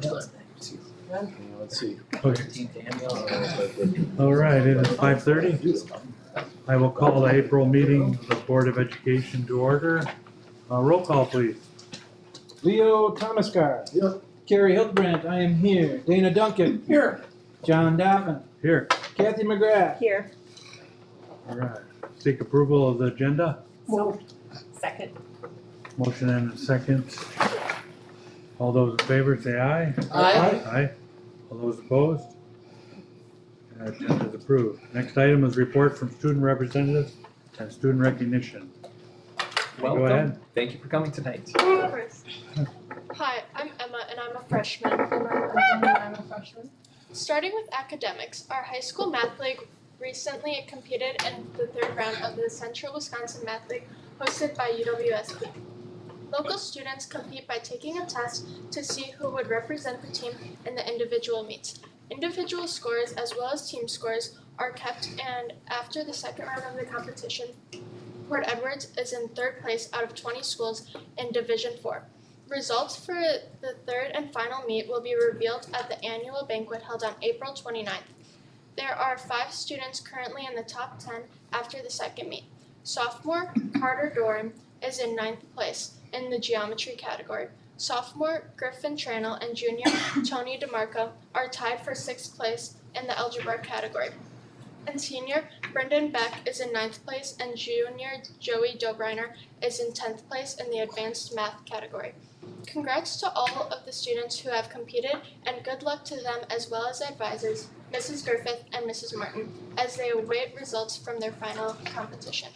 Let's see. Okay. All right, it is 5:30. I will call the April meeting of the Board of Education to order. Roll call, please. Leo Thomascar. Here. Carrie Hildebrandt, I am here. Dana Duncan. Here. John Donovan. Here. Kathy McGrath. Here. All right. Seek approval of the agenda. Moved. Second. Motion and a second. All those in favor say aye. Aye. Aye. All those opposed? Agenda is approved. Next item is report from student representatives and student recognition. Go ahead. Welcome. Thank you for coming tonight. Hi, I'm Emma and I'm a freshman. I'm a freshman. Starting with academics, our high school math league recently competed in the third round of the Central Wisconsin Math League hosted by UWSP. Local students compete by taking a test to see who would represent the team in the individual meets. Individual scores as well as team scores are kept, and after the second round of the competition, Port Edwards is in third place out of 20 schools in Division 4. Results for the third and final meet will be revealed at the annual banquet held on April 29th. There are 5 students currently in the top 10 after the second meet. Sophomore Carter Doran is in 9th place in the geometry category. Sophomore Griffin Tranel and junior Tony DeMarco are tied for 6th place in the algebra category. And senior Brendan Beck is in 9th place and junior Joey Dobreiner is in 10th place in the advanced math category. Congrats to all of the students who have competed and good luck to them as well as advisors, Mrs. Griffith and Mrs. Martin, as they await results from their final competition.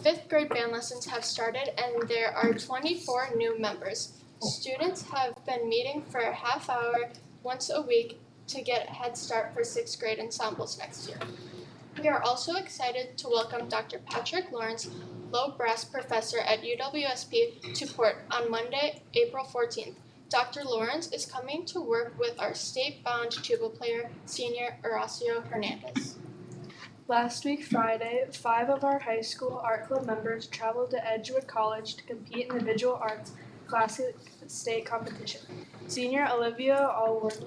5th grade band lessons have started and there are 24 new members. Students have been meeting for a half hour once a week to get a head start for 6th grade ensembles next year. We are also excited to welcome Dr. Patrick Lawrence, low brass professor at UWSP, to Port on Monday, April 14th. Dr. Lawrence is coming to work with our state-bound tuba player, senior Horacio Hernandez. Last week, Friday, 5 of our high school art club members traveled to Edgewood College to compete in the Visual Arts Classic State Competition. Senior Olivia Allward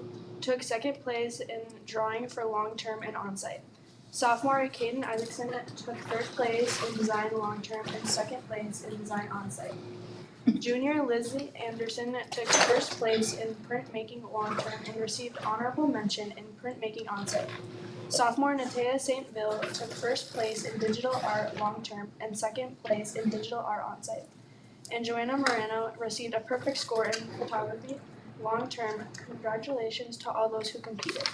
took 2nd place in drawing for long-term and on-site. Sophomore Caden Isaacson took 3rd place in design long-term and 2nd place in design on-site. Junior Lizzie Anderson took 1st place in printmaking long-term and received honorable mention in printmaking on-site. Sophomore Natea St. Bill took 1st place in digital art long-term and 2nd place in digital art on-site. And Joanna Moreno received a perfect score in photography long-term. Congratulations to all those who competed.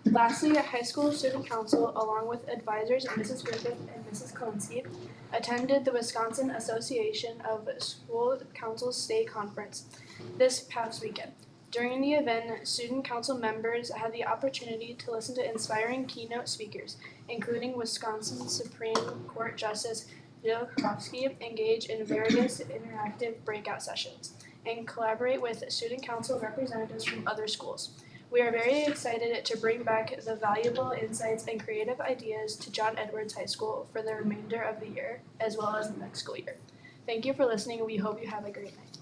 Lastly, a high school student council, along with advisors Mrs. Griffith and Mrs. Kolinsky, attended the Wisconsin Association of School Councils State Conference this past weekend. During the event, student council members had the opportunity to listen to inspiring keynote speakers, including Wisconsin Supreme Court Justice Jill Krofsky, engage in various interactive breakout sessions, and collaborate with student council representatives from other schools. We are very excited to bring back the valuable insights and creative ideas to John Edwards High School for the remainder of the year, as well as the next school year. Thank you for listening, and we hope you have a great night.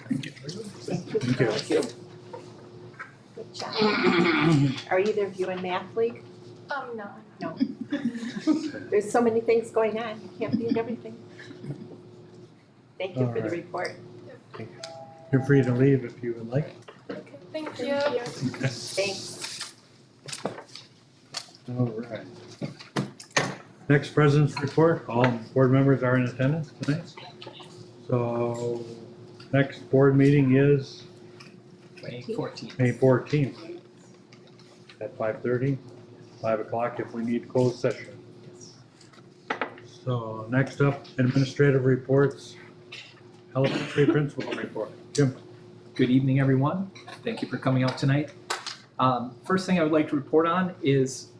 Thank you. Good job. Are either of you in math league? No. No. There's so many things going on. You can't be in everything. Thank you for the Alright. report. You're free to leave if you would like. Okay, thank you. Thanks. All right. Next president's report. All board members are in attendance tonight. So next board meeting is May 14th. May 14th at 5:30, 5 o'clock if we need closed session. So next up, administrative reports, elementary principal report. Jim. Good evening, everyone. Thank you for coming out tonight. First thing I would like to report on is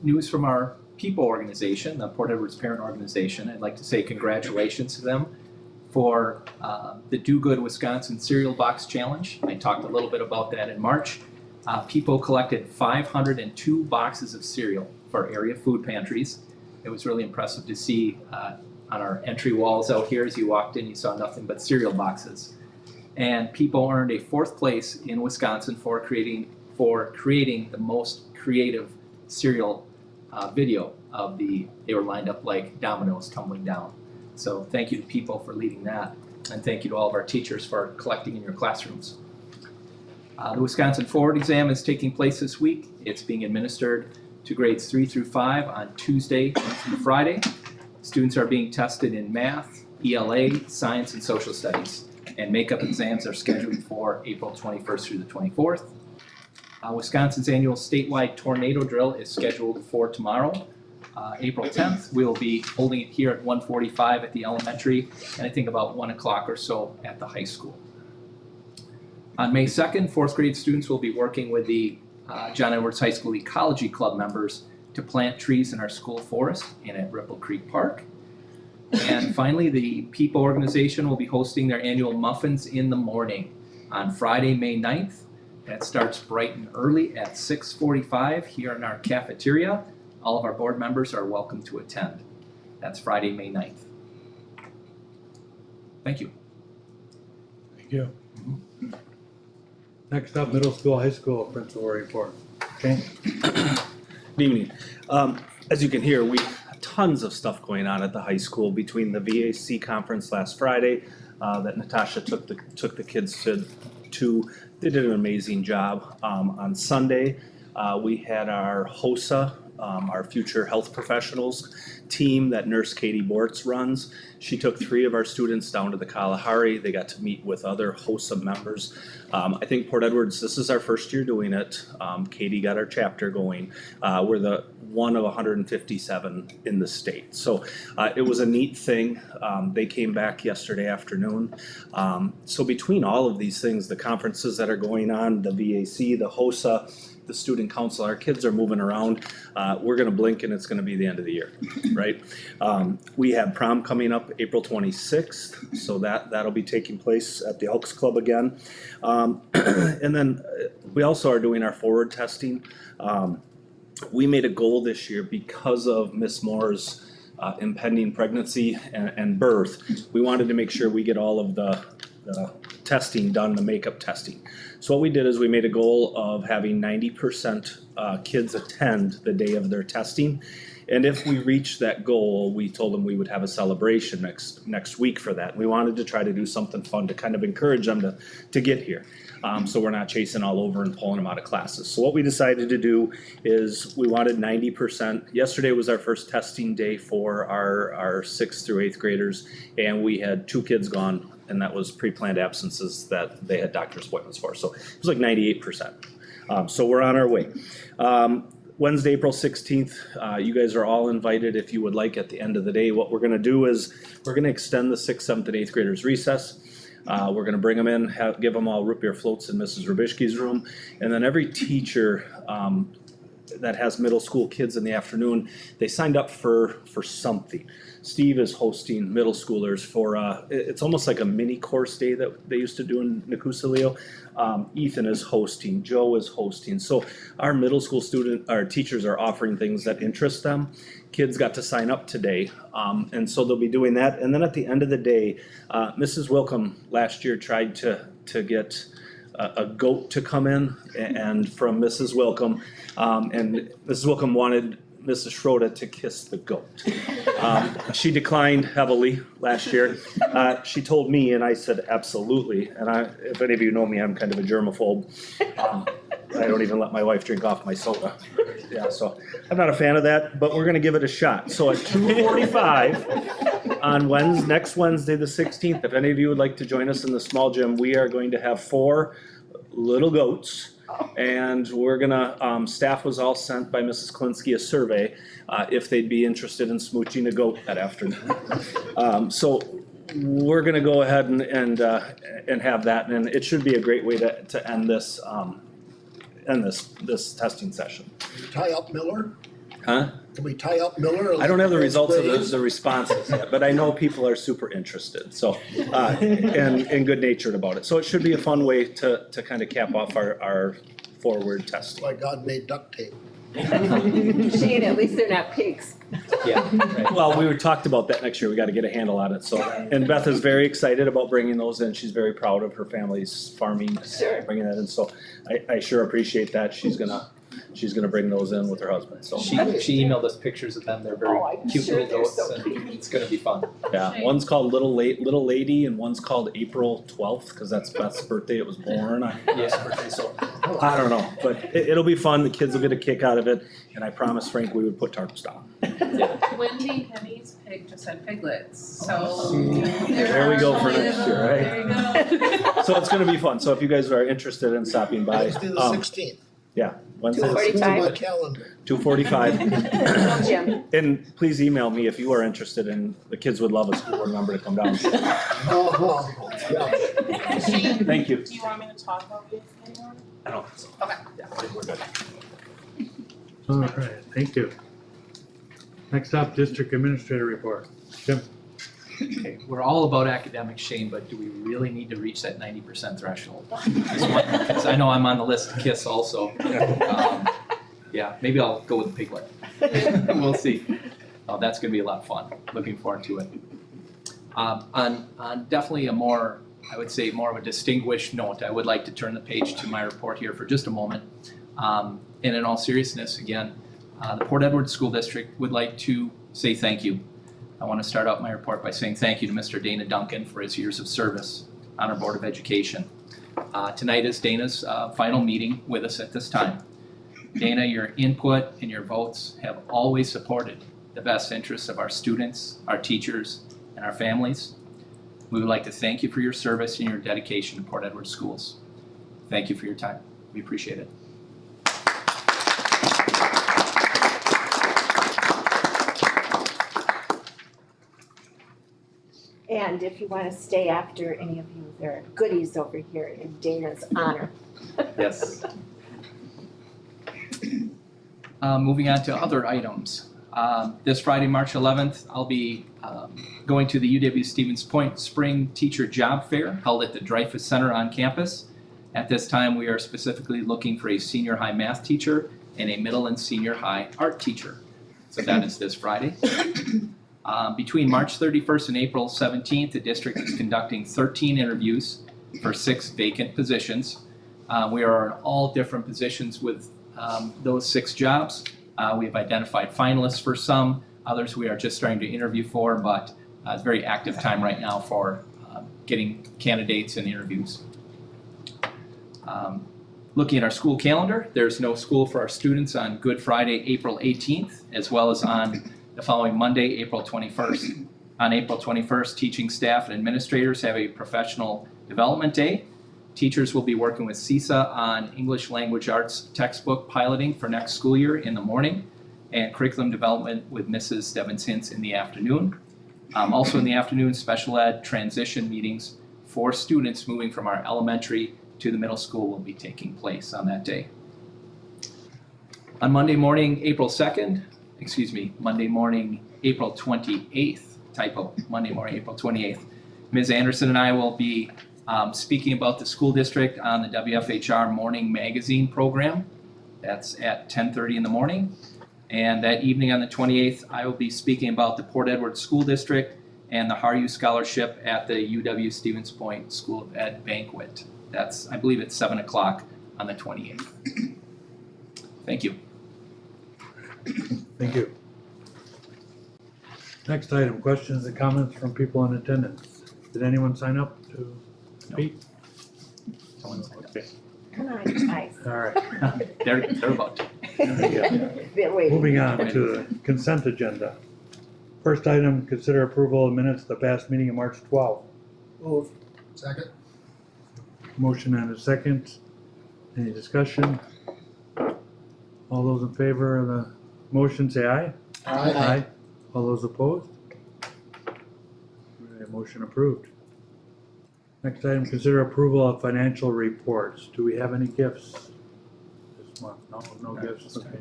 news from our PEOPLE organization, the Port Edwards Parent Organization. I'd like to say congratulations to them for the Do Good Wisconsin Cereal Box Challenge. I talked a little bit about that in March. PEOPLE collected 502 boxes of cereal for area food pantries. It was really impressive to see on our entry walls out here as you walked in, you saw nothing but cereal boxes. And People earned a 4th place in Wisconsin for creating the most creative serial video of they were lined up like dominoes tumbling down. So thank you to People for leading that, and thank you to all of our teachers for collecting in your classrooms. The Wisconsin Forward exam is taking place this week. It's being administered to grades 3 through 5 on Tuesday through Friday. Students are being tested in math, ELA, science, and social studies. And makeup exams are scheduled for April 21st through the 24th. Wisconsin's annual statewide tornado drill is scheduled for tomorrow, April 10th. We'll be holding it here at 1:45 at the elementary, and I think about 1 o'clock or so at the high school. On May 2nd, 4th grade students will be working with the John Edwards High School Ecology Club members to plant trees in our school forest and at Ripple Creek Park. And finally, the People organization will be hosting their annual Muffins in the Morning on Friday, May 9th. That starts bright and early at 6:45 here in our cafeteria. All of our board members are welcome to attend. That's Friday, May 9th. Thank you. Thank you. Next up, middle school, high school principal report. Okay. Good evening. As you can hear, we have tons of stuff going on at the high school between the VAC conference last Friday that Natasha took the kids to. They did an amazing job. On Sunday, we had our HOSA, our Future Health Professionals team that Nurse Katie Bortz runs. She took 3 of our students down to the Kalahari. They got to meet with other HOSA members. I think Port Edwards, this is our first year doing it. Katie got our chapter going. We're the one of 157 in the state. So it was a neat thing. They came back yesterday afternoon. So between all of these things, the conferences that are going on, the VAC, the HOSA, the student council, our kids are moving around. We're gonna blink and it's gonna be the end of the year, right? We have prom coming up April 26th, so that'll be taking place at the Elks Club again. And then we also are doing our forward testing. We made a goal this year because of Miss Moore's impending pregnancy and birth. We wanted to make sure we get all of the testing done, the makeup testing. So what we did is we made a goal of having 90% kids attend the day of their testing. And if we reached that goal, we told them we would have a celebration next week for that. We wanted to try to do something fun to kind of encourage them to get here. So we're not chasing all over and pulling them out of classes. So what we decided to do is we wanted 90%. Yesterday was our first testing day for our 6th through 8th graders, and we had 2 kids gone, and that was pre-planned absences that they had doctor's appointments for. So it was like 98%. So we're on our way. Wednesday, April 16th, you guys are all invited if you would like at the end of the day. What we're gonna do is we're gonna extend the 6th, 7th, and 8th graders recess. We're gonna bring them in, give them all root beer floats in Mrs. Rubishki's room. And then every teacher that has middle school kids in the afternoon, they signed up for something. Steve is hosting middle schoolers for, it's almost like a mini course day that they used to do in Nakusaleo. Ethan is hosting, Joe is hosting. So our middle school our teachers are offering things that interest them. Kids got to sign up today, and so they'll be doing that. And then at the end of the day, Mrs. Wilkham last year tried to get a goat to come in, and from Mrs. Wilkham, and Mrs. Wilkham wanted Mrs. Schroeder to kiss the goat. She declined heavily last year. She told me, and I said absolutely. And if any of you know me, I'm kind of a germaphobe. I don't even let my wife drink off my soda. Yeah, so I'm not a fan of that, but we're gonna give it a shot. So at 2:45 on next Wednesday, the 16th, if any of you would like to join us in the small gym, we are going to have 4 little goats. And we're gonna, staff was all sent by Mrs. Klinsky a survey if they'd be interested in smooching a goat that afternoon. So we're gonna go ahead and have that, and it should be a great way to end this this testing session. Tie up Miller? Huh? Can we tie up Miller? I don't have the results of the responses yet, but I know people are super interested, so, and good natured about it. So it should be a fun way to kind of cap off our forward testing. My God made duct tape. Shane, at least they're not pigs. Yeah, right. Well, we talked about that next year, we gotta get a handle on it, so. And Beth is very excited about bringing those in, she's very proud of her family's farming, Sure. bringing that in, so I sure appreciate that, she's gonna bring those in with her husband, so. She emailed us pictures of them, they're very Oh, I'm cute sure little they're goats so and cute. it's gonna be fun. Yeah, one's called Little Lady and one's called April 12th, cause that's Beth's birthday, it was born on Beth's birthday, so. I don't know, but it'll be fun, the kids will get a kick out of it, and I promised Frank we would put tarps down. Wendy Henny's pig just had piglets, so. There we go for next year, right? There you go. So it's gonna be fun, so if you guys are interested in stopping by, Wednesday the 16th. Wednesday, 2:45. My calendar. 2:45. Jim. And please email me if you are interested and the kids would love a school board member to come down. Oh, yeah. Thank you. Do you want me to talk about these anymore? I don't think so. Okay. Yeah, I think we're good. All right, thank you. Next up, district administrator report. Jim? Okay, we're all about academics, Shane, but do we really need to reach that 90% threshold? Because I know I'm on the list to KISS also. Yeah, maybe I'll go with the piglet. We'll see. Oh, that's gonna be a lot of fun. Looking forward to it. On definitely a more, I would say, more of a distinguished note, I would like to turn the page to my report here for just a moment. And in all seriousness, again, the Port Edward School District would like to say thank you. I want to start out my report by saying thank you to Mr. Dana Duncan for his years of service on our Board of Education. Tonight is Dana's final meeting with us at this time. Dana, your input and your votes have always supported the best interests of our students, our teachers, and our families. We would like to thank you for your service and your dedication to Port Edward Schools. Thank you for your time. We appreciate it. And if you want to stay after any of you, there are goodies over here in Dana's honor. Yes. Moving on to other items. This Friday, March 11th, I'll be going to the UW-Stevens Point Spring Teacher Job Fair held at the Dreyfus Center on campus. At this time, we are specifically looking for a senior high math teacher and a middle and senior high art teacher. So that is this Friday. Between March 31st and April 17th, the district is conducting 13 interviews for 6 vacant positions. We are in all different positions with those 6 jobs. We have identified finalists for some, others we are just starting to interview for, but it's a very active time right now for getting candidates and interviews. Looking at our school calendar, there's no school for our students on Good Friday, April 18th, as well as on the following Monday, April 21st. On April 21st, teaching staff and administrators have a professional development day. Teachers will be working with CISA on English Language Arts textbook piloting for next school year in the morning, and curriculum development with Mrs. Devins-Hintz in the afternoon. Also in the afternoon, special ed transition meetings for students moving from our elementary to the middle school will be taking place on that day. On Monday morning, April 2nd, Monday morning, April 28th, typo, Monday morning, April 28th. Ms. Anderson and I will be speaking about the school district on the WFHR Morning Magazine program. That's at 10:30 in the morning. And that evening on the 28th, I will be speaking about the Port Edward School District and the Haru Scholarship at the UW-Stevens Point School of Ed banquet. That's, I believe it's 7 o'clock on the 28th. Thank you. Thank you. Next item, questions and comments from people in attendance. Did anyone sign up to speak? Okay, Come on, guys. all right. They're about to. They're waiting. Moving on to the consent agenda. First item, consider approval of minutes of the past meeting of March 12th. Move. Second. Motion and a second. Any discussion? All those in favor of the motion say aye. Aye. All those opposed? Right, motion approved. Next item, consider approval of financial reports. Do we have any gifts this month? No gifts, okay.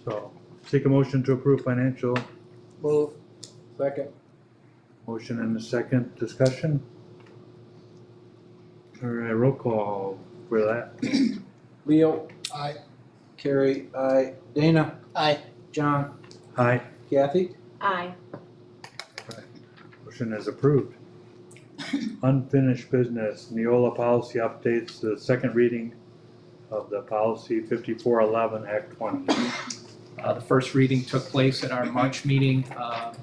So, seek a motion to approve financial. Move. Second. Motion and a second, discussion? All right, roll call for that. Leo. Aye. Carrie, aye. Dana, Aye. John, Aye. Kathy. Aye. Motion is approved. Unfinished business, Neola policy updates, the second reading of the policy 5411 Act 20. The first reading took place at our March meeting.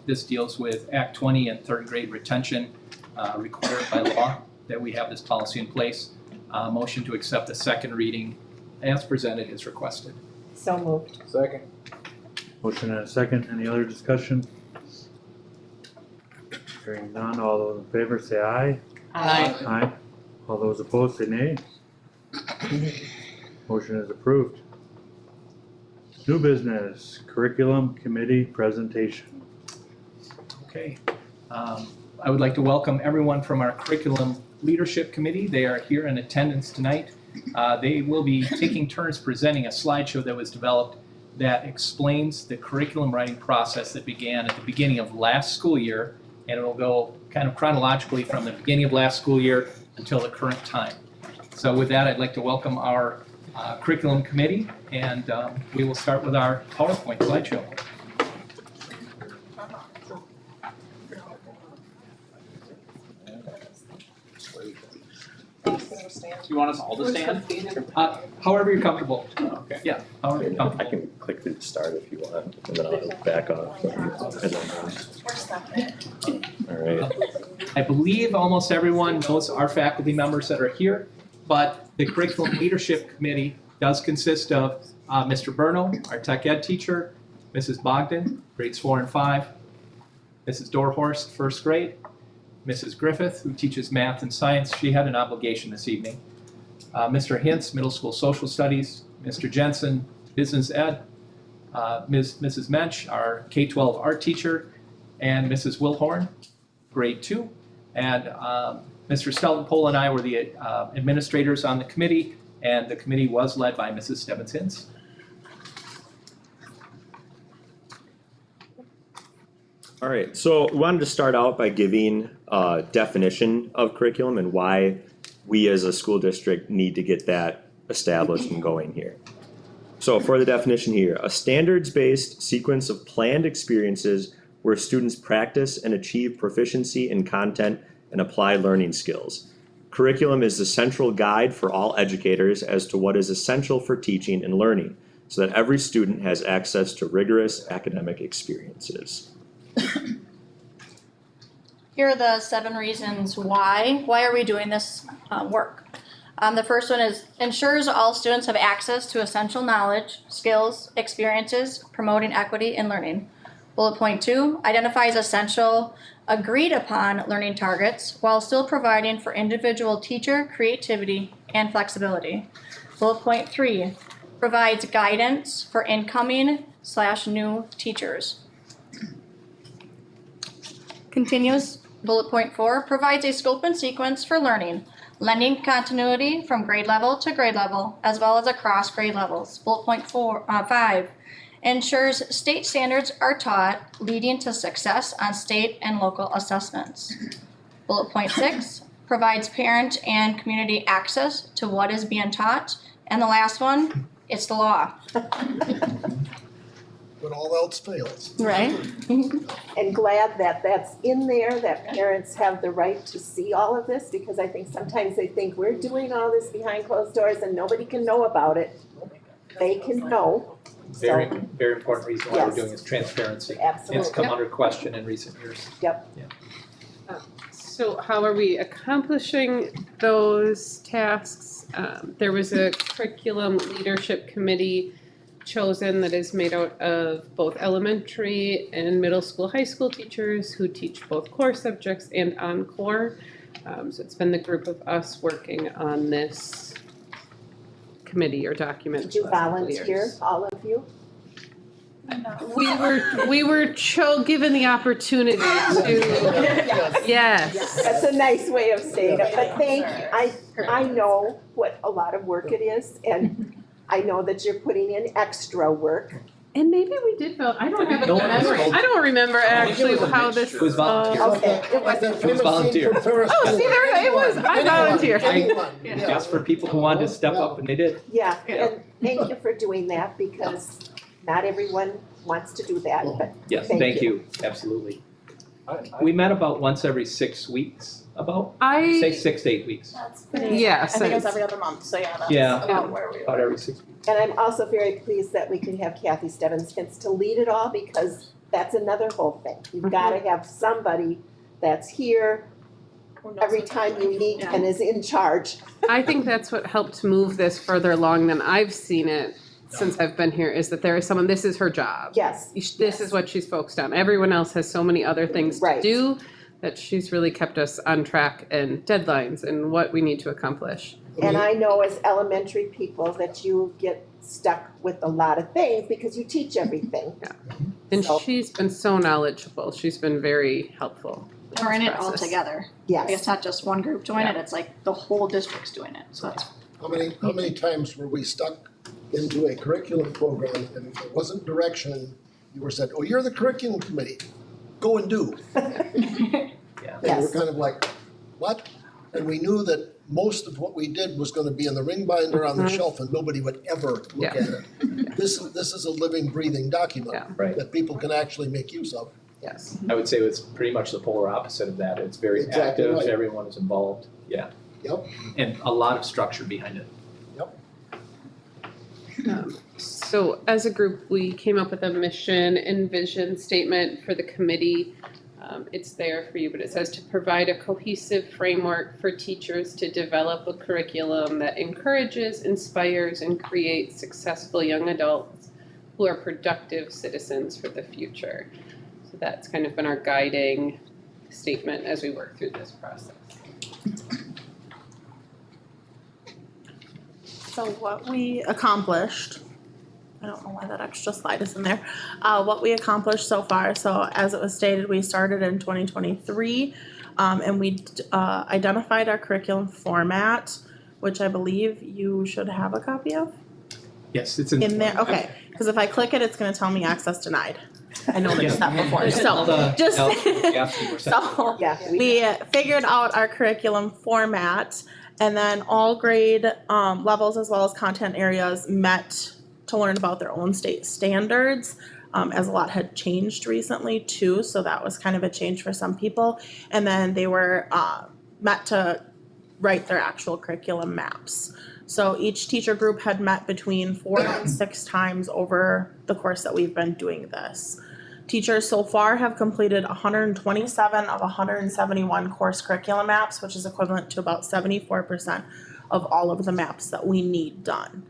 This deals with Act 20 and third grade retention required by law that we have this policy in place. Motion to accept the second reading as presented is requested. So moved. Second. Motion and a second, any other discussion? Hearing none, all those in favor say aye. Aye. Aye. All those opposed say nay. Motion is approved. New business, curriculum committee presentation. Okay. I would like to welcome everyone from our curriculum leadership committee. They are here in attendance tonight. They will be taking turns presenting a slideshow that was developed that explains the curriculum writing process that began at the beginning of last school year, and it will go kind of chronologically from the beginning of last school year until the current time. So with that, I'd like to welcome our curriculum committee, and we will start with our PowerPoint slideshow. You want us all to stand? However you're comfortable. Okay. Yeah, however you're I comfortable. can click through the start if you want, and then I'll back off. All right. I believe almost everyone knows our faculty members that are here, but the Curriculum Leadership Committee does consist of Mr. Berno, our tech ed teacher, Mrs. Bogdan, grades 4 and 5, Mrs. Dorhorst, first grade, Mrs. Griffith, who teaches math and science. She had an obligation this evening. Mr. Hintz, middle school social studies, Mr. Jensen, business ed, Mrs. Mensch, our K-12 art teacher, and Mrs. Wilhorn, grade 2. And Mr. Steltenpole and I were the administrators on the committee, and the committee was led by Mrs. Stebbins Hintz. All right, so we wanted to start out by giving a definition of curriculum and why we as a school district need to get that established and going here. So for the definition here, a standards-based sequence of planned experiences where students practice and achieve proficiency in content and apply learning skills. Curriculum is the central guide for all educators as to what is essential for teaching and learning, so that every student has access to rigorous academic experiences. Here are the 7 reasons why. Why are we doing this work? The first one is ensures all students have access to essential knowledge, skills, experiences, promoting equity in learning. Bullet point 2, identifies essential, agreed upon learning targets while still providing for individual teacher creativity and flexibility. Bullet point 3, provides guidance for incoming/new teachers. Continues, bullet point 4, provides a scope and sequence for learning, lending continuity from grade level to grade level, as well as across grade levels. Bullet point 5, ensures state standards are taught, leading to success on state and local assessments. Bullet point 6, provides parent and community access to what is being taught. And the last one, it's the law. When all else fails. Right? And glad that that's in there, that parents have the right to see all of this, because I think sometimes they think we're doing all this behind closed doors and nobody can know about it. They can know. Very, very important reason why we're Yes. doing is transparency. Absolutely. It's come under question in recent years. Yep. So how are we accomplishing those tasks? There was a curriculum leadership committee chosen that is made out of both elementary and middle school, high school teachers who teach both core subjects and on-core. So it's been the group of us working on this committee or document. Did you the last couple of volunteer, years. all of you? We were given the opportunity to, yes. That's a nice way of saying it, but thank you. I know what a lot of work it is, and I know that you're putting in extra work, And maybe we did vote, I don't have a No, it was memory, called- I don't remember actually was a how mixture. this. It was volunteer. Okay, it Like that was, famous volunteer. scene from Ferris Oh, see, Bueller. there it was. I volunteered. Anyone, Yeah. yeah. Just for people who wanted to step up, and they did. yeah, Yeah. and thank you for doing that because not everyone wants to do that, but Yes, Thank thank you, absolutely. We met about once every 6 weeks, say I, 6 to 8 weeks, That's pretty. yes, I think it was it's- every other month, so yeah, that's Yeah. about where we about were. every 6 weeks. And I'm also very pleased that we could have Kathy Stebbins to lead it all because that's another whole thing. You've gotta have somebody that's here every time you meet Yeah. and is in charge. I think that's what helped move this further along than I've seen it since I've been here, is that there is someone, this is her job. Yes, This is what she's focused on. Everyone else has so many other things to Right. do that she's really kept us on track and deadlines and what we need to accomplish. and I know as elementary people that you get stuck with a lot of things because you teach everything. And So- she's been so knowledgeable. She's been very helpful. with We're in this it all process. together. Yes. It's not just one group doing it, it's like the whole district's doing it, so that's. How many times were we stuck into a curriculum program and if there wasn't direction, you were said, oh, you're the curriculum committee, go and do. And we're Yes. kind of like, what? And we knew that most of what we did was gonna be in the ring binder on the shelf and nobody would ever look Yeah. at it. This is a living, breathing document Yeah. Right. that people can actually make use of. Yes. I would say it's pretty much the polar opposite of that. It's very Exactly active, right. everyone is involved, yeah. Yep. And a lot of structure behind it. So as a group, we came up with a mission and vision statement for the committee. It's there for you, but it says to provide a cohesive framework for teachers to develop a curriculum that encourages, inspires, and creates successful young adults who are productive citizens for the future. So that's kind of been our guiding statement as we work through this process. So what we accomplished, I don't know why that extra slide is in there. What we accomplished so far, so as it was stated, we started in 2023, and we identified our curriculum format, which I believe you should have a copy of Yes, it's in there. Okay, because if I click it, it's going to tell me access denied. I noticed that before. So just so Yeah, we figured out our curriculum format, and then all grade levels as well as content areas met to learn about their own state standards, as a lot had changed recently too, so that was kind of a change for some people. And then they were met to write their actual curriculum maps. So each teacher group had met between 4 and 6 times over the course that we've been doing this. Teachers so far have completed 127 of 171 course curriculum maps, which is equivalent to about 74% of all of the maps that we need done.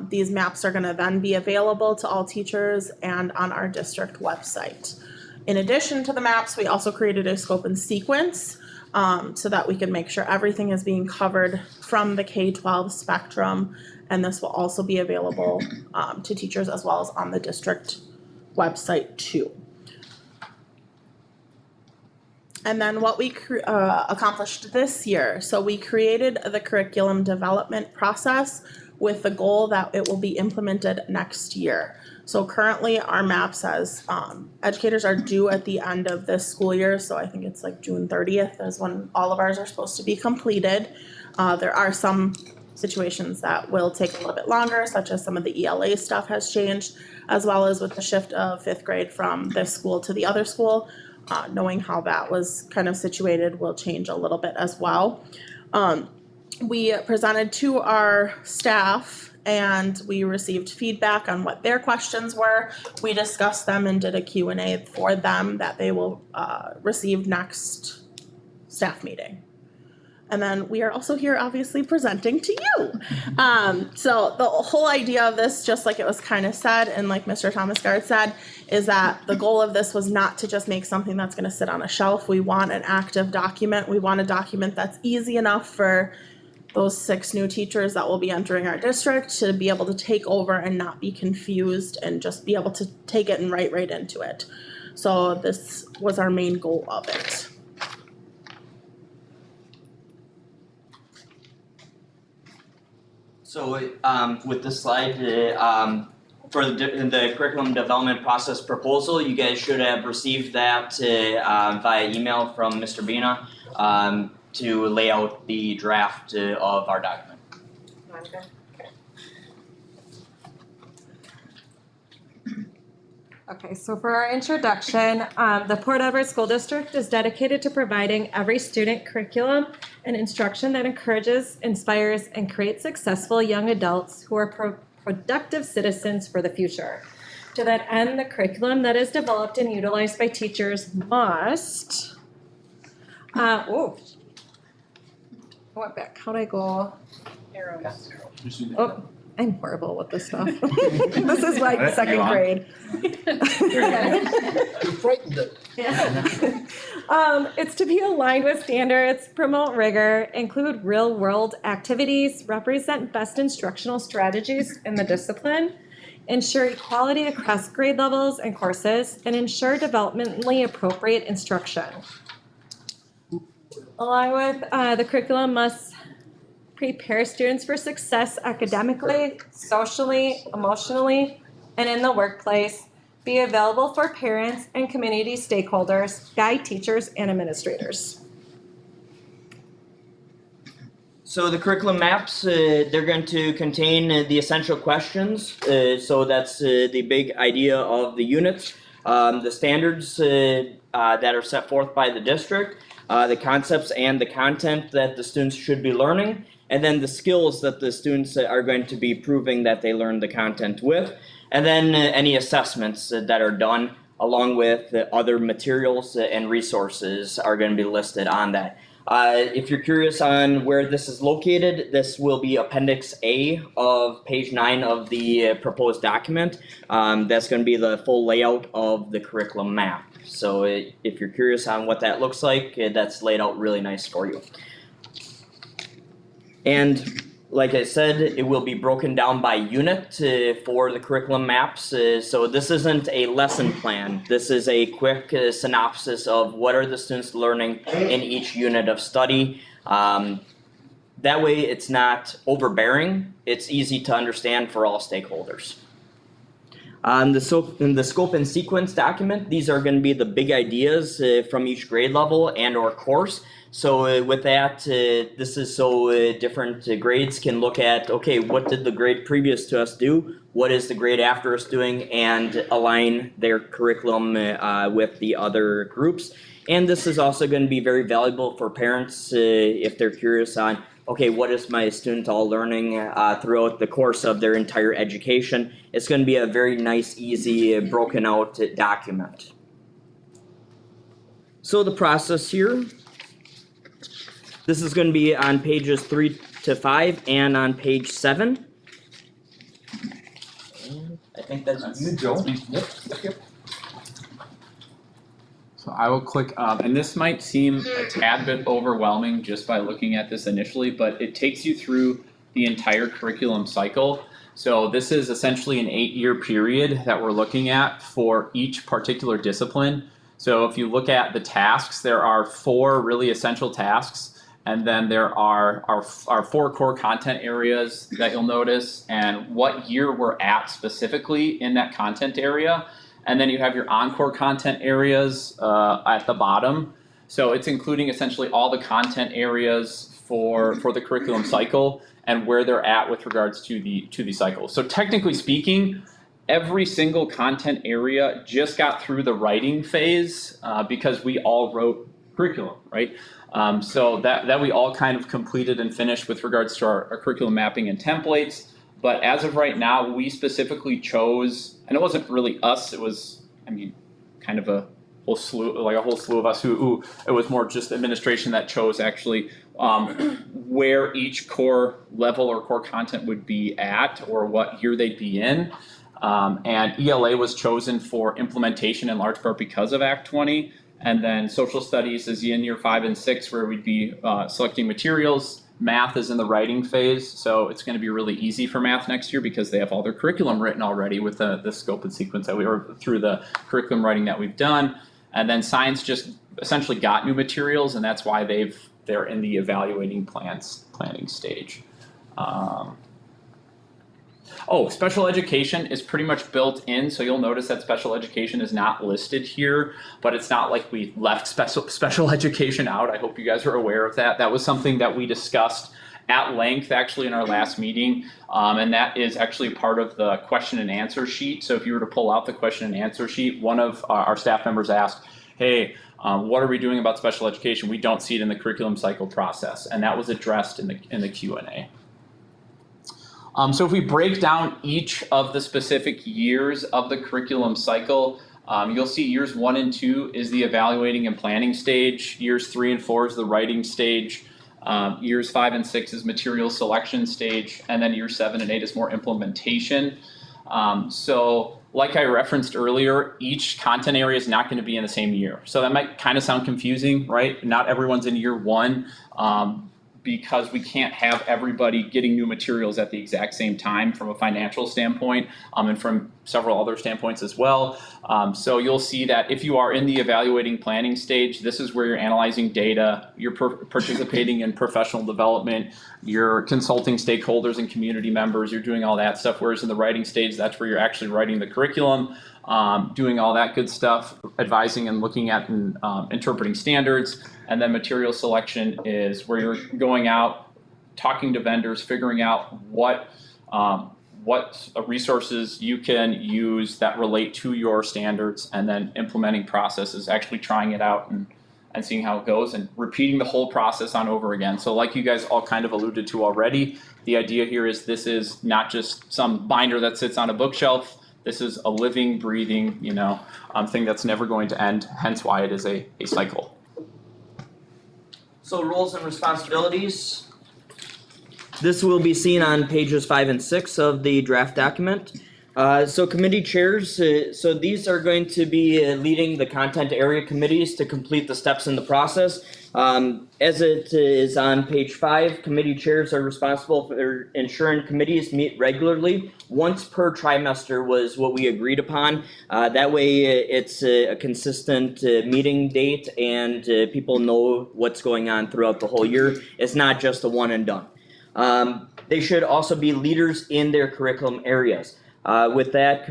These maps are going to then be available to all teachers and on our district website. In addition to the maps, we also created a scope and sequence so that we can make sure everything is being covered from the K-12 spectrum, and this will also be available to teachers as well as on the district website too. And then what we accomplished this year, so we created the curriculum development process with the goal that it will be implemented next year. So currently our map says educators are due at the end of this school year, so I think it's like June 30th is when all of ours are supposed to be completed. There are some situations that will take a little bit longer, such as some of the ELA stuff has changed, as well as with the shift of 5th grade from this school to the other school. Knowing how that was kind of situated will change a little bit as well. We presented to our staff and we received feedback on what their questions were. We discussed them and did a Q&A for them that they will receive next staff meeting. And then we are also here obviously presenting to you. So the whole idea of this, just like it was kind of said and like Mr. Thomas Gard said, is that the goal of this was not to just make something that's going to sit on a shelf. We want an active document. We want a document that's easy enough for those 6 new teachers that will be entering our district to be able to take over and not be confused and just be able to take it and write right into it. So this was our main goal of it. So with this slide, for the curriculum development process proposal. You guys should have received that via email from Mr. Bina to lay out the draft of our document. Okay, so for our introduction, the Port Everett School District is dedicated to providing every student curriculum and instruction that encourages, inspires, and creates successful young adults who are productive citizens for the future. To that end, the curriculum that is developed and utilized by teachers must, I went back, how'd I go? Arrows. Oh, I'm horrible with this stuff. This is like second grade. You frightened it. It's to be aligned with standards, promote rigor, include real-world activities, represent best instructional strategies in the discipline, ensure equality across grade levels and courses, and ensure developmentally appropriate instruction. Along with the curriculum must prepare students for success academically, socially, emotionally, and in the workplace, be available for parents and community stakeholders, guide teachers and administrators. So the curriculum maps, they're going to contain the essential questions. So that's the big idea of the units. The standards that are set forth by the district, the concepts and the content that the students should be learning, and then the skills that the students are going to be proving that they learned the content with, and then any assessments that are done along with other materials and resources are going to be listed on that. If you're curious on where this is located, this will be Appendix A of page 9 of the proposed document. That's going to be the full layout of the curriculum map. So if you're curious on what that looks like, that's laid out really nice for you. And like I said, it will be broken down by unit for the curriculum maps. So this isn't a lesson plan. This is a quick synopsis of what are the students learning in each unit of study. That way it's not overbearing. It's easy to understand for all stakeholders. In the scope and sequence document, these are going to be the big ideas from each grade level and or course. So with that, this is so different grades can look at, okay, what did the grade previous to us do? What is the grade after us doing? And align their curriculum with the other groups. And this is also going to be very valuable for parents if they're curious on, okay, what is my student all learning throughout the course of their entire education? It's going to be a very nice, easy, broken out document. So the process here. This is going to be on pages 3 to 5 and on page 7. And I think that's you, Joe. Yep. So I will click, and this might seem a tad bit overwhelming just by looking at this initially, but it takes you through the entire curriculum cycle. So this is essentially an 8-year period that we're looking at for each particular discipline. So if you look at the tasks, there are 4 really essential tasks. And then there are our 4 core content areas that you'll notice and what year we're at specifically in that content area. And then you have your encore content areas at the bottom. So it's including essentially all the content areas for the curriculum cycle and where they're at with regards to the cycle. So technically speaking, every single content area just got through the writing phase because we all wrote curriculum, right? So that we all kind of completed and finished with regards to our curriculum mapping and templates. But as of right now, we specifically chose, and it wasn't really us, it was, kind of a whole slew of us who it was more just administration that chose actually where each core level or core content would be at or what year they'd be in. And ELA was chosen for implementation in large part because of Act 20. And then social studies is in year 5 and 6 where we'd be selecting materials. Math is in the writing phase, so it's going to be really easy for math next year because they have all their curriculum written already with the scope and sequence that we were through the curriculum writing that we've done. And then science just essentially got new materials, and that's why they're in the evaluating planning stage. Oh, special education is pretty much built in, so you'll notice that special education is not listed here, but it's not like we left special education out. I hope you guys are aware of that. That was something that we discussed at length actually in our last meeting, and that is actually part of the question and answer sheet. So if you were to pull out the question and answer sheet, one of our staff members asked, hey, what are we doing about special education? We don't see it in the curriculum cycle process, and that was addressed in the Q&A. So if we break down each of the specific years of the curriculum cycle, you'll see years 1 and 2 is the evaluating and planning stage. Years 3 and 4 is the writing stage. Years 5 and 6 is material selection stage. And then years 7 and 8 is more implementation. So like I referenced earlier, each content area is not going to be in the same year. So that might kind of sound confusing, right? Not everyone's in year 1. Because we can't have everybody getting new materials at the exact same time from a financial standpoint, and from several other standpoints as well. So you'll see that if you are in the evaluating planning stage, this is where you're analyzing data, you're participating in professional development, you're consulting stakeholders and community members, you're doing all that stuff. Whereas in the writing stage, that's where you're actually writing the curriculum, doing all that good stuff, advising and looking at and interpreting standards. And then material selection is where you're going out, talking to vendors, figuring out what resources you can use that relate to your standards, and then implementing processes, actually trying it out and seeing how it goes, and repeating the whole process on over again. So like you guys all kind of alluded to already, the idea here is this is not just some binder that sits on a bookshelf. This is a living, breathing, thing that's never going to end, hence why it is a cycle. So roles and responsibilities. This will be seen on pages 5 and 6 of the draft document. So committee chairs, so these are going to be leading the content area committees to complete the steps in the process. As it is on page 5, committee chairs are responsible for ensuring committees meet regularly. Once per trimester was what we agreed upon. That way it's a consistent meeting date, and people know what's going on throughout the whole year. It's not just a one and done. They should also be leaders in their curriculum areas. With that,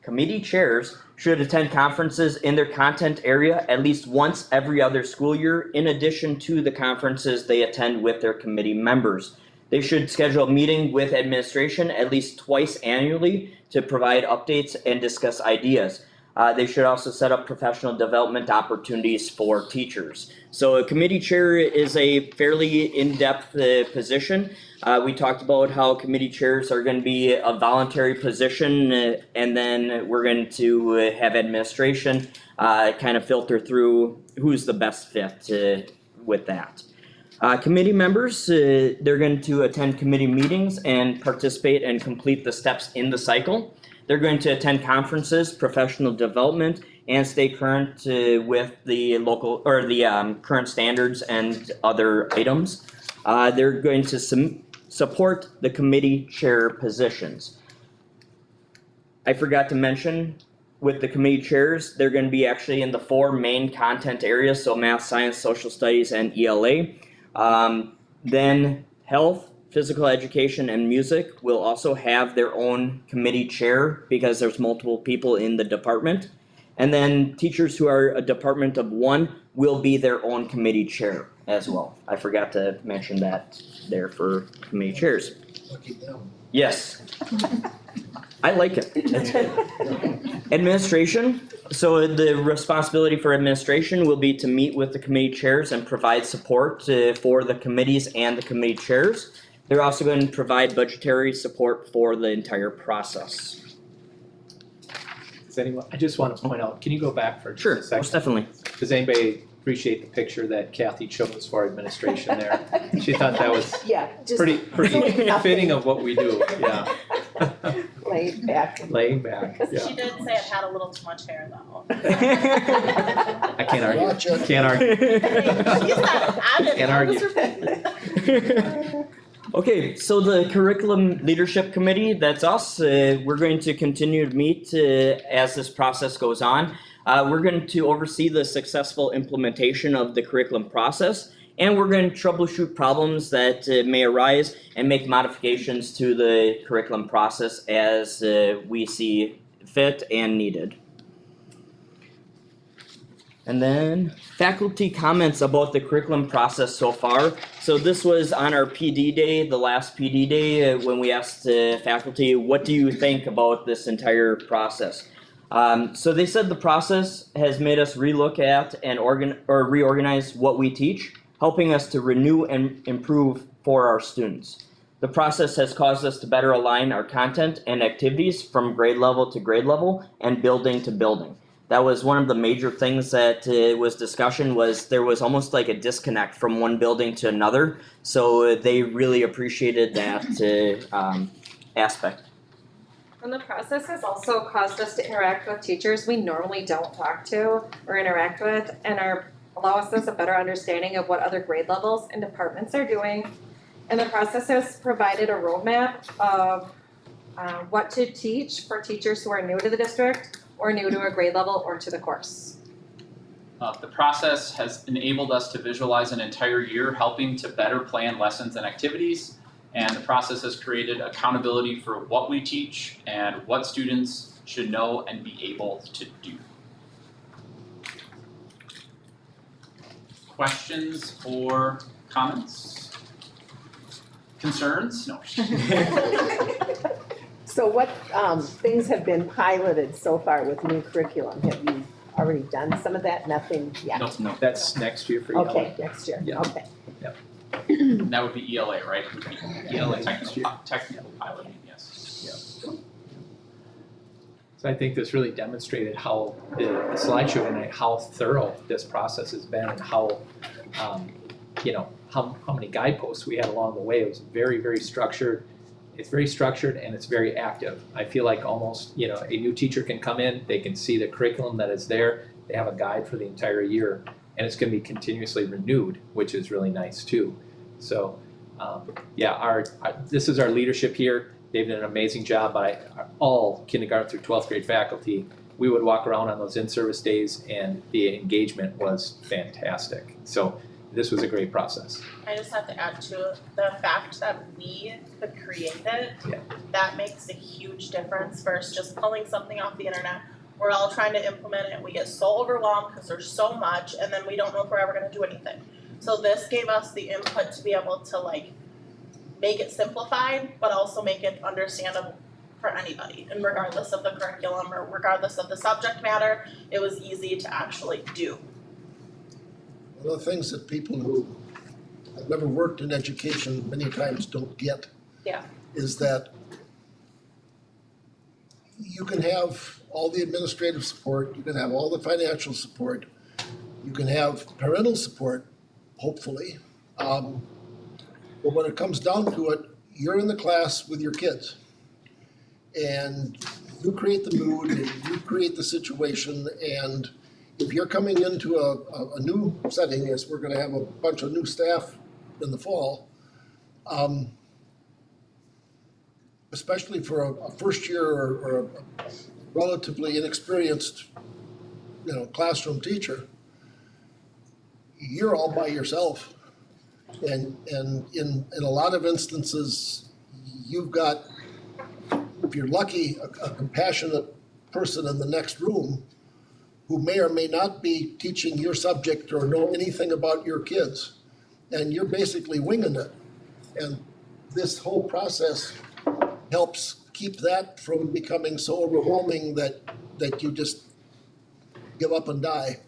committee chairs should attend conferences in their content area at least once every other school year, in addition to the conferences they attend with their committee members. They should schedule a meeting with administration at least twice annually to provide updates and discuss ideas. They should also set up professional development opportunities for teachers. So a committee chair is a fairly in-depth position. We talked about how committee chairs are going to be a voluntary position, and then we're going to have administration kind of filter through who's the best fit with that. Committee members, they're going to attend committee meetings and participate and complete the steps in the cycle. They're going to attend conferences, professional development, and stay current with the local or the current standards and other items. They're going to support the committee chair positions. I forgot to mention, with the committee chairs, they're going to be actually in the 4 main content areas, so math, science, social studies, and ELA. Then health, physical education, and music will also have their own committee chair because there's multiple people in the department. And then teachers who are a department of 1 will be their own committee chair as well. I forgot to mention that there for committee chairs. Yes. I like it. That's good. Administration. So the responsibility for administration will be to meet with the committee chairs and provide support for the committees and the committee chairs. They're also going to provide budgetary support for the entire process. Does anyone, I just want to point out, can you go back for just a second? Sure, most definitely. Does anybody appreciate the picture that Kathy chose for administration there? She thought that was pretty fitting of what we do, yeah. Laid back. Laying back, yeah. She did say it had a little too much hair though. I can't argue, Gotcha. can't argue. Can't argue. Okay, so the Curriculum Leadership Committee, that's us. We're going to continue to meet as this process goes on. We're going to oversee the successful implementation of the curriculum process And we're going to troubleshoot problems that may arise and make modifications to the curriculum process as we see fit and needed. And then faculty comments about the curriculum process so far. So this was on our PD day, the last PD day, when we asked faculty, what do you think about this entire process? So they said the process has made us relook at and reorganize what we teach, helping us to renew and improve for our students. The process has caused us to better align our content and activities from grade level to grade level and building to building. That was one of the major things that was discussion, was there was almost like a disconnect from one building to another. So they really appreciated that aspect. And the process has also caused us to interact with teachers we normally don't talk to or interact with, and allow us a better understanding of what other grade levels and departments are doing. And the process has provided a roadmap of what to teach for teachers who are new to the district or new to a grade level or to the course. The process has enabled us to visualize an entire year, helping to better plan lessons and activities. And the process has created accountability for what we teach and what students should know and be able to do. Questions or comments? Concerns? No. So what things have been piloted so far with new curriculum? Have you already done some of that? Nothing yet? No. That's next year for you. Okay, next year, Yeah. okay. That would be ELA, right? Would be ELA next year. technical piloting, yes. So I think this really demonstrated how the slideshow and how thorough this process has been, and how, how many guideposts we had along the way. It was very, very structured. It's very structured and it's very active. I feel like almost, a new teacher can come in, they can see the curriculum that is there, they have a guide for the entire year, and it's going to be continuously renewed, which is really nice too. So, this is our leadership here. They've done an amazing job. All kindergarten through 12th grade faculty, we would walk around on those in-service days, and the engagement was fantastic. So this was a great process. I just have to add to the fact that we could create it. Yeah. That makes a huge difference versus just pulling something off the internet. We're all trying to implement it. We get so overwhelmed because there's so much, and then we don't know if we're ever going to do anything. So this gave us the input to be able to make it simplified, but also make it understandable for anybody. And regardless of the curriculum or regardless of the subject matter, it was easy to actually do. One of the things that people who have never worked in education many times don't get Yeah. is that you can have all the administrative support, you can have all the financial support, you can have parental support, hopefully. But when it comes down to it, you're in the class with your kids. And you create the mood, and you create the situation, and if you're coming into a new setting, as we're gonna have a bunch of new staff in the fall, especially for a first year or a relatively inexperienced, classroom teacher, you're all by yourself. And in a lot of instances, you've got, if you're lucky, a compassionate person in the next room who may or may not be teaching your subject or know anything about your kids. And you're basically winging it. And this whole process helps keep that from becoming so overwhelming that you just give up and die.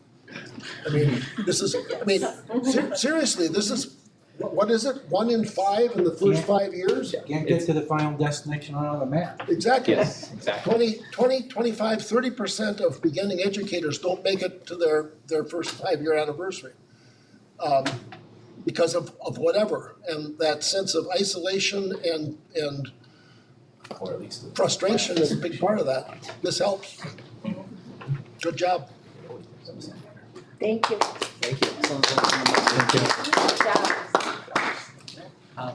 Seriously, this is, what is it, 1 in 5 in the first 5 years? Can't get to the final destination on the map. Exactly. Yes, exactly. 25, 30% of beginning educators don't make it to their first 5-year anniversary. Because of whatever, and that sense of isolation and Or at least frustration is a big part of that. This helps. Good job. Thank you. Thank you. Good job.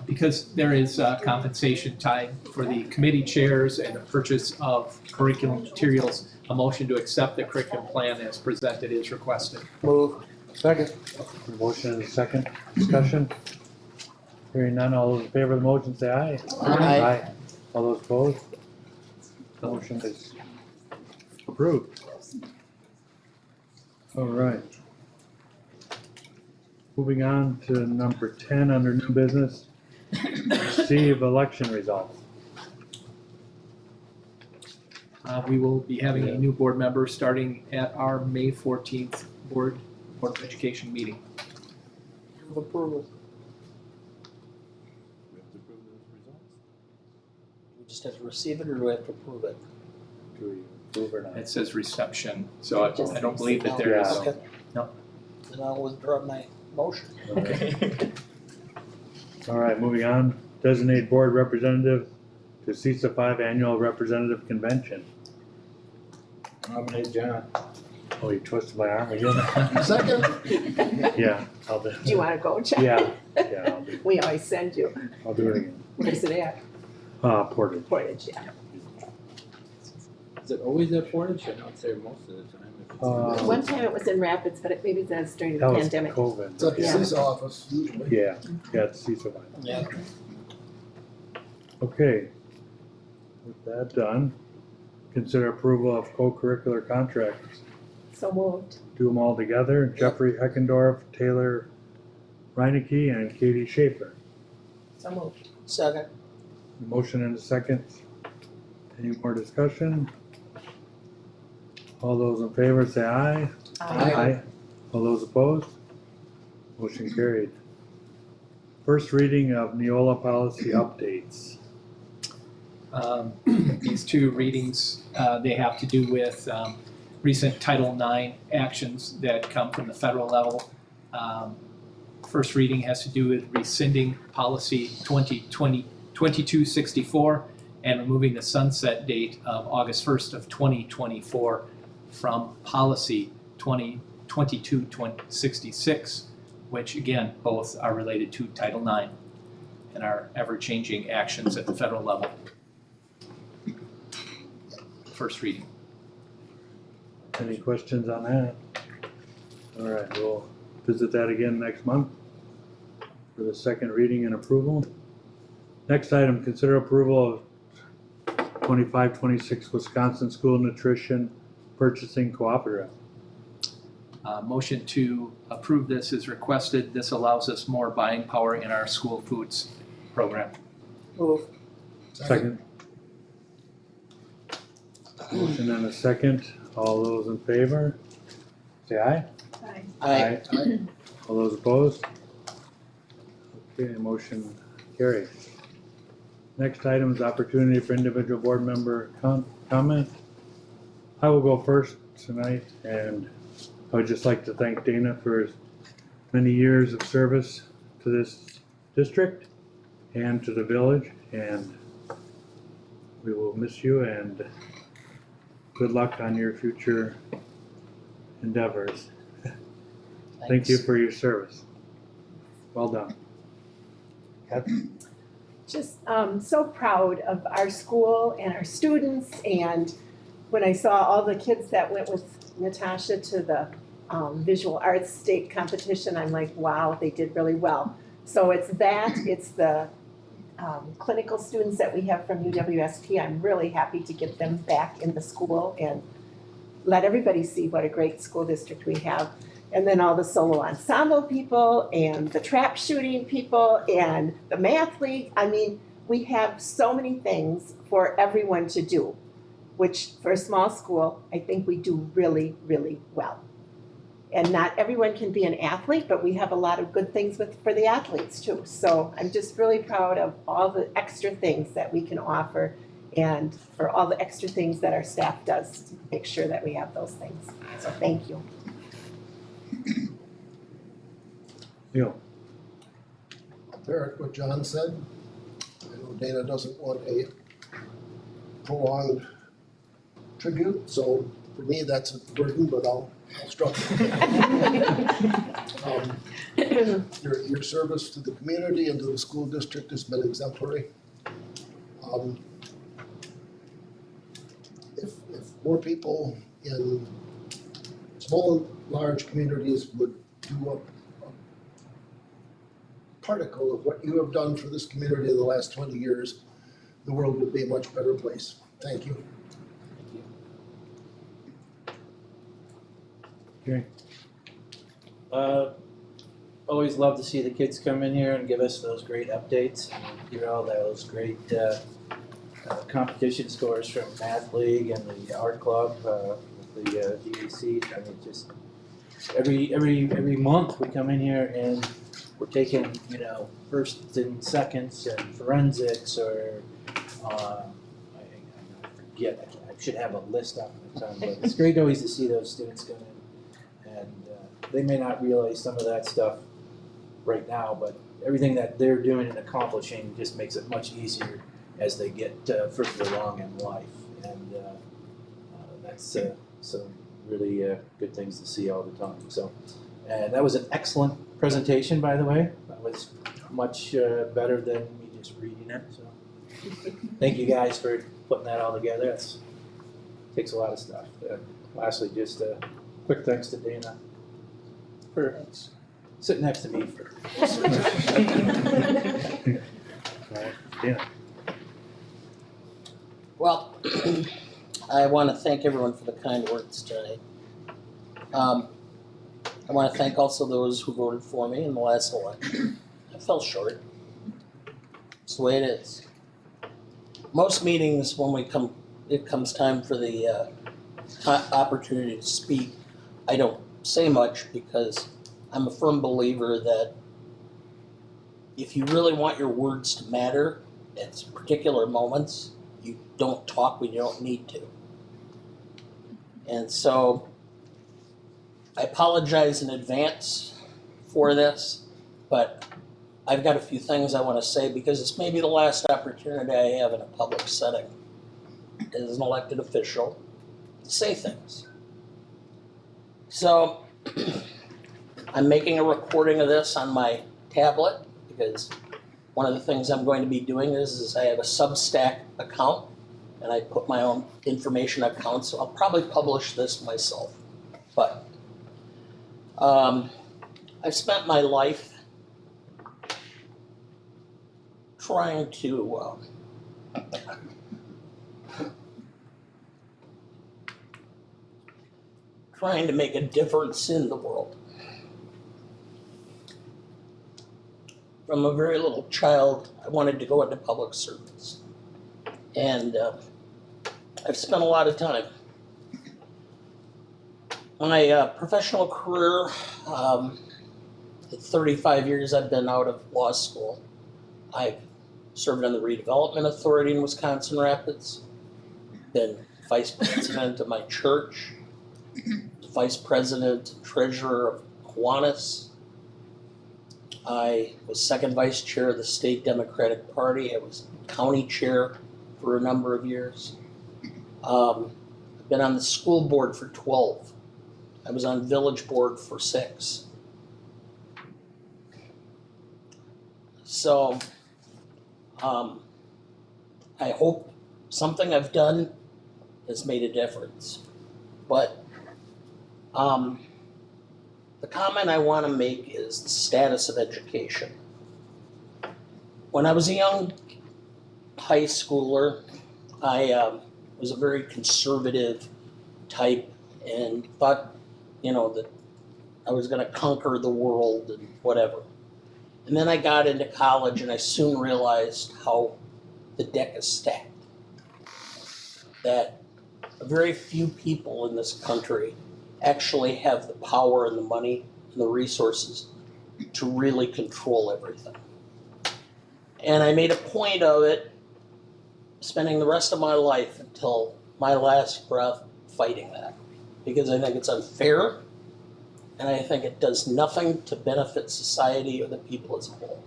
Because there is compensation tied for the committee chairs and the purchase of curriculum materials, a motion to accept the curriculum plan as presented is requested. Move. Second. Motion and a second, discussion. Hearing none, all those in favor of the motion say aye. Aye. All those opposed? The motion is approved. All right. Moving on to number 10 under new business, receive election results. We will be having a new board member starting at our May 14th Board of Education meeting. Move approval. We just have to receive it or do we have to approve it? Do we approve or not? It says reception, so I don't believe that there is. Okay. No. Then I'll withdraw my motion. Okay. All right, moving on, designate board representative to CISA 5 Annual Representative Convention. Nominate John. Oh, you twisted my arm again? Second? Yeah, I'll do. Do you wanna go, Chuck? Yeah, I'll do, We always send you. I'll do it again. Where's it at? Portage. Portage, yeah. Is it always at Portage? I know it's there most of the time. One time it was in Rapids, but maybe that's during the That was pandemic. COVID. It's at the Yeah. CISA office usually. Yeah, it's CISA 5. Yeah. Okay. With that done, consider approval of co-curricular contracts. So moved. Do them all together. Jeffrey Heckendorf, Taylor Reinecke, and Katie Schaefer. So moved. Second. Motion and a second. Any more discussion? All those in favor say aye. Aye. All those opposed? Motion carried. First reading of Neola policy updates. These two readings, they have to do with recent Title IX actions that come from the federal level. First reading has to do with rescinding policy 2264 and removing the sunset date of August 1st of 2024 from policy 2266, which again, both are related to Title IX and are ever-changing actions at the federal level. First reading. Any questions on that? All right, we'll visit that again next month for the second reading and approval. Next item, consider approval of 25-26 Wisconsin School Nutrition Purchasing Cooperative. Motion to approve this is requested. This allows us more buying power in our school foods program. Move. Second. Motion and a second. All those in favor, say aye. Aye. All those opposed? Okay, motion carries. Next item is opportunity for individual board member comment. I will go first tonight, and I would just like to thank Dana for his many years of service to this district and to the village, and we will miss you, and good luck on your future endeavors. Thank you for your service. Well done. Just so proud of our school and our students, and when I saw all the kids that went with Natasha to the visual arts state competition, I'm like, wow, they did really well. So it's the clinical students that we have from UWSP. I'm really happy to get them back in the school and let everybody see what a great school district we have. And then all the solo ensemble people and the trap shooting people and the math league. I mean, we have so many things for everyone to do, which for a small school, I think we do really, really well. And not everyone can be an athlete, but we have a lot of good things for the athletes too. So I'm just really proud of all the extra things that we can offer and for all the extra things that our staff does to make sure that we have those things. So thank you. Neil. Parrot what John said. I know Dana doesn't want a prolonged tribute, so for me, that's a burden, but I'll struggle. Your service to the community and to the school district has been exemplary. If more people in small and large communities would do a particle of what you have done for this community in the last 20 years, the world would be a much better place. Thank you. Okay. Always love to see the kids come in here and give us those great updates and hear all those great competition scores from Math League and the Art Club with the DAC. I mean, just every month we come in here and we're taking, you know, firsts and seconds and forensics or I forget. I should have a list off the time, but it's great always to see those students come in, and they may not realize some of that stuff right now, but everything that they're doing and accomplishing just makes it much easier as they get further along in life, and that's some really good things to see all the time. So, and that was an excellent presentation, by the way. That was much better than me just reading it. So, thank you guys for putting that all together. It takes a lot of stuff. Lastly, just a quick thanks to Dana for sitting next to me for. Dana. Well, I want to thank everyone for the kind words today. I want to thank also those who voted for me in the last election. I fell short. It's the way it is. Most meetings, when it comes time for the opportunity to speak, I don't say much because I'm a firm believer that if you really want your words to matter at particular moments, you don't talk when you don't need to. And so I apologize in advance for this, but I've got a few things I want to say because it's maybe the last opportunity I have in a public setting as an elected official to say things. So I'm making a recording of this on my tablet because one of the things I'm going to be doing is I have a Substack account and I put my own information account, so I'll probably publish this myself. But I've spent my life trying to make a difference in the world. From a very little child, I wanted to go into public service. And I've spent a lot of time. My professional career, at 35 years I've been out of law school. I've served on the Redevelopment Authority in Wisconsin Rapids, been vice president of my church, vice president and treasurer of Kiwanis. I was second vice chair of the state Democratic Party. I was county chair for a number of years. I've been on the school board for 12. I was on village board for 6. So I hope something I've done has made a difference. But the comment I want to make is the status of education. When I was a young high schooler, I was a very conservative type and thought, you know, that I was going to conquer the world and whatever. And then I got into college and I soon realized how the deck is stacked. That very few people in this country actually have the power and the money and the resources to really control everything. And I made a point of it, spending the rest of my life until my last breath fighting that. Because I think it's unfair, and I think it does nothing to benefit society or the people as a whole.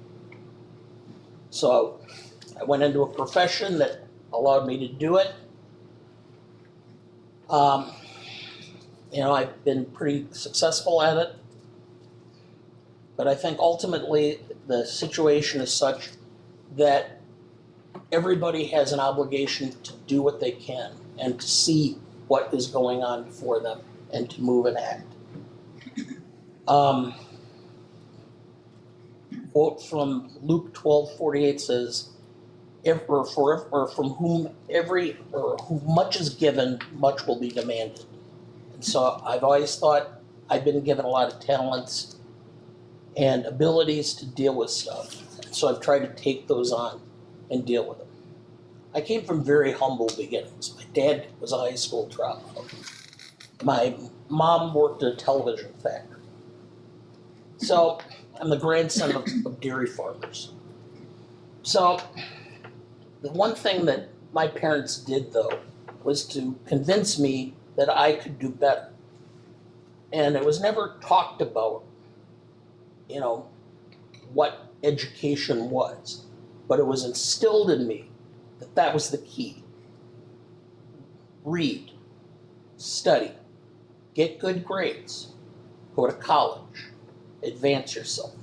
So I went into a profession that allowed me to do it. You know, I've been pretty successful at it, but I think ultimately the situation is such that everybody has an obligation to do what they can and to see what is going on before them and to move and act. quote from Luke 12:48 says, who much is given, much will be demanded. And so I've always thought I've been given a lot of talents and abilities to deal with stuff. So I've tried to take those on and deal with them. I came from very humble beginnings. My dad was a high school dropout. My mom worked at a television factory. So I'm the grandson of dairy farmers. So the one thing that my parents did, though, was to convince me that I could do better. And it was never talked about, what education was. But it was instilled in me that that was the key. Read, study, get good grades, go to college, advance yourself.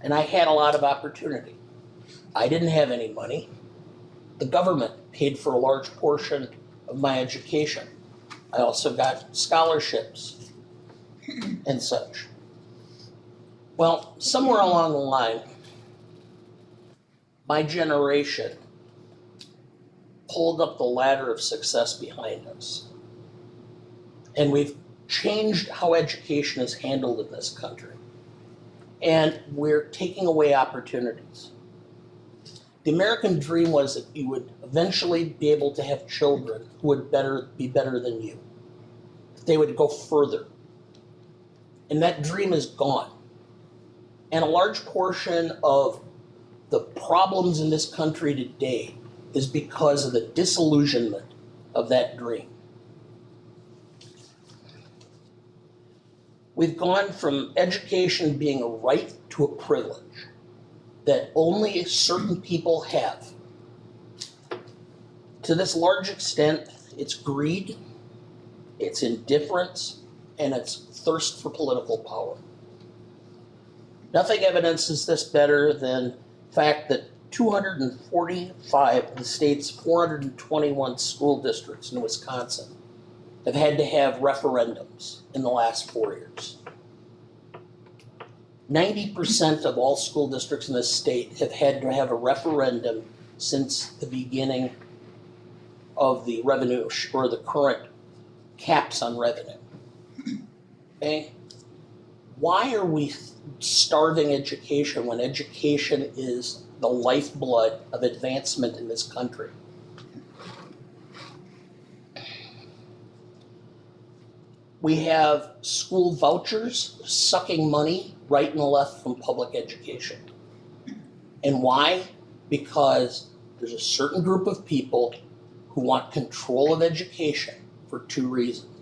And I had a lot of opportunity. I didn't have any money. The government paid for a large portion of my education. I also got scholarships and such. Well, somewhere along the line, my generation pulled up the ladder of success behind us. And we've changed how education is handled in this country. And we're taking away opportunities. The American dream was that you would eventually be able to have children who would be better than you. They would go further. And that dream is gone. And a large portion of the problems in this country today is because of the disillusionment of that dream. We've gone from education being a right to a privilege that only certain people have. To this large extent, it's greed, it's indifference, and it's thirst for political power. Nothing evidences this better than the fact that 245 of the state's 421 school districts in Wisconsin have had to have referendums in the last 4 years. 90% of all school districts in this state have had to have a referendum since the beginning of the revenue or the current caps on revenue. Okay? Why are we starving education when education is the lifeblood of advancement in this country? We have school vouchers sucking money right and left from public education. And why? Because there's a certain group of people who want control of education for two reasons: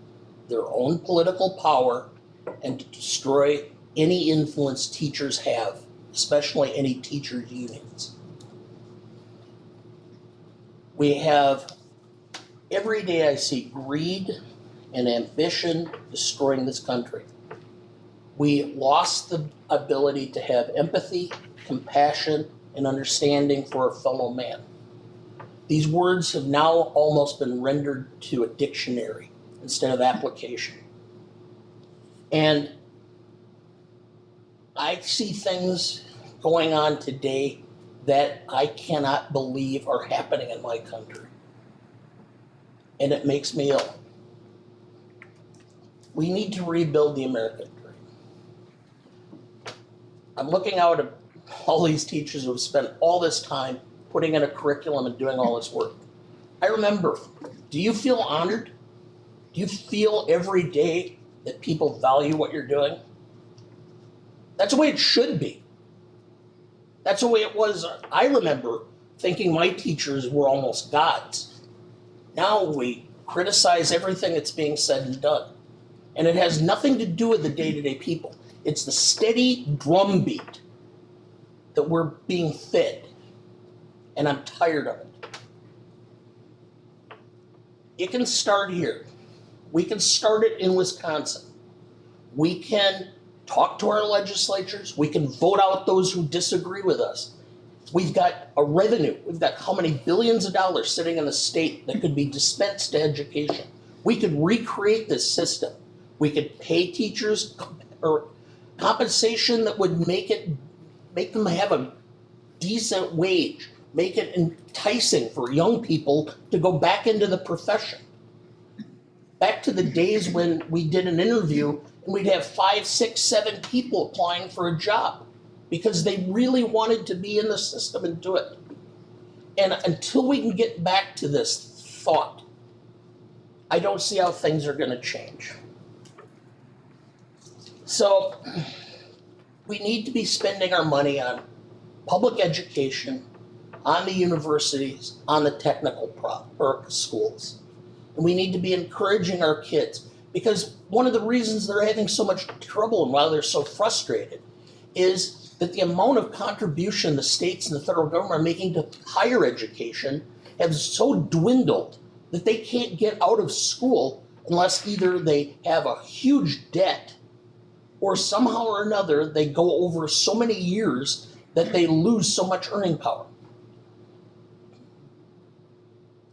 their own political power and to destroy any influence teachers have, especially any teachers' unions. We have, every day I see greed and ambition destroying this country. We lost the ability to have empathy, compassion, and understanding for our fellow man. These words have now almost been rendered to a dictionary instead of application. And I see things going on today that I cannot believe are happening in my country. And it makes me ill. We need to rebuild the American dream. I'm looking out at all these teachers who have spent all this time putting in a curriculum and doing all this work. I remember, do you feel honored? Do you feel every day that people value what you're doing? That's the way it should be. That's the way it was. I remember thinking my teachers were almost gods. Now we criticize everything that's being said and done. And it has nothing to do with the day-to-day people. It's the steady drumbeat that we're being fed. And I'm tired of it. It can start here. We can start it in Wisconsin. We can talk to our legislatures. We can vote out those who disagree with us. We've got a revenue. We've got how many billions of dollars sitting in the state that could be dispensed to education. We could recreate this system. We could pay teachers or compensation that would make it make them have a decent wage, make it enticing for young people to go back into the profession. Back to the days when we did an interview and we'd have 5, 6, 7 people applying for a job because they really wanted to be in the system and do it. And until we can get back to this thought, I don't see how things are gonna change. So we need to be spending our money on public education, on the universities, on the technical schools. And we need to be encouraging our kids, because one of the reasons they're having so much trouble and why they're so frustrated is that the amount of contribution the states and the federal government are making to higher education has so dwindled that they can't get out of school unless either they have a huge debt or somehow or another they go over so many years that they lose so much earning power.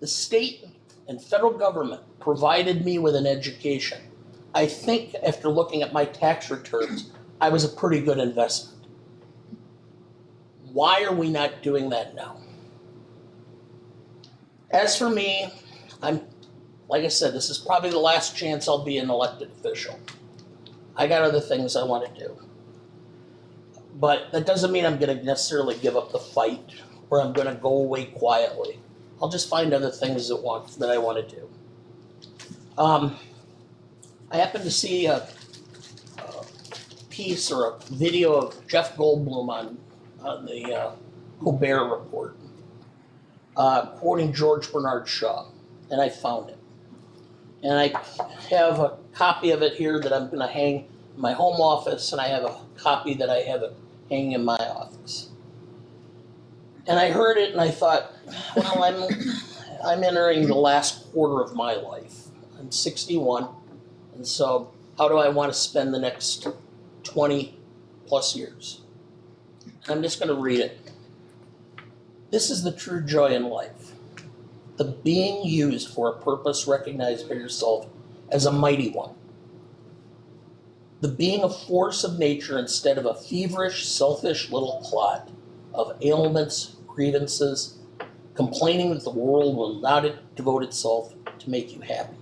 The state and federal government provided me with an education. I think after looking at my tax returns, I was a pretty good investment. Why are we not doing that now? As for me, like I said, this is probably the last chance I'll be an elected official. I got other things I want to do. But that doesn't mean I'm gonna necessarily give up the fight or I'm gonna go away quietly. I'll just find other things that I want to do. I happened to see a piece or a video of Jeff Goldblum on the Colbert Report, quoting George Bernard Shaw, and I found it. And I have a copy of it here that I'm going to hang in my home office, and I have a copy that I have it hanging in my office. And I heard it and I thought, well, I'm entering the last quarter of my life. I'm 61, and so how do I want to spend the next 20 plus years? I'm just going to read it. This is the true joy in life. The being used for a purpose recognized by yourself as a mighty one. The being a force of nature instead of a feverish, selfish little clot of ailments, grievances, complaining that the world will not devote itself to make you happy.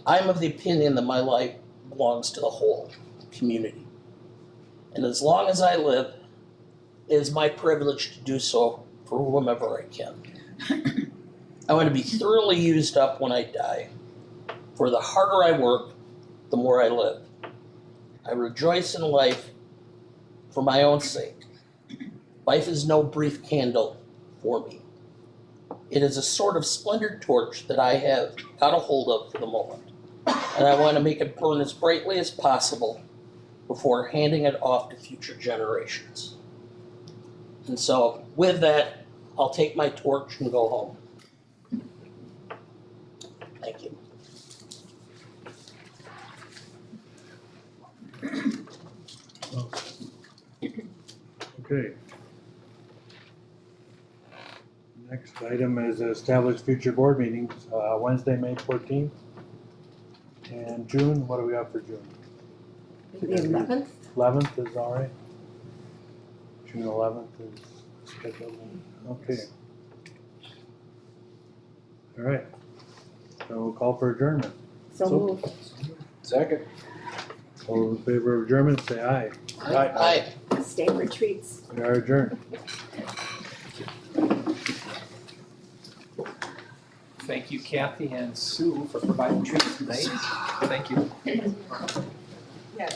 I am of the opinion that my life belongs to the whole community. And as long as I live, it is my privilege to do so for whomever I can. I want to be thoroughly used up when I die. For the harder I work, the more I live. I rejoice in life for my own sake. Life is no brief candle for me. It is a sort of splendid torch that I have got a hold of for the moment. And I want to make it burn as brightly as possible before handing it off to future generations. And so with that, I'll take my torch and go home. Thank you. Okay. Next item is establish future board meetings, Wednesday, May 14th. And June, what do we have for June? The 11th? 11th is all right? June 11th is scheduled, okay. All right, so we'll call for adjournment. So moved. Second. All in favor of adjournment, say aye. Aye. State retreats. We are adjourned. Thank you, Kathy and Sue, for providing treats tonight. Thank you. Yeah,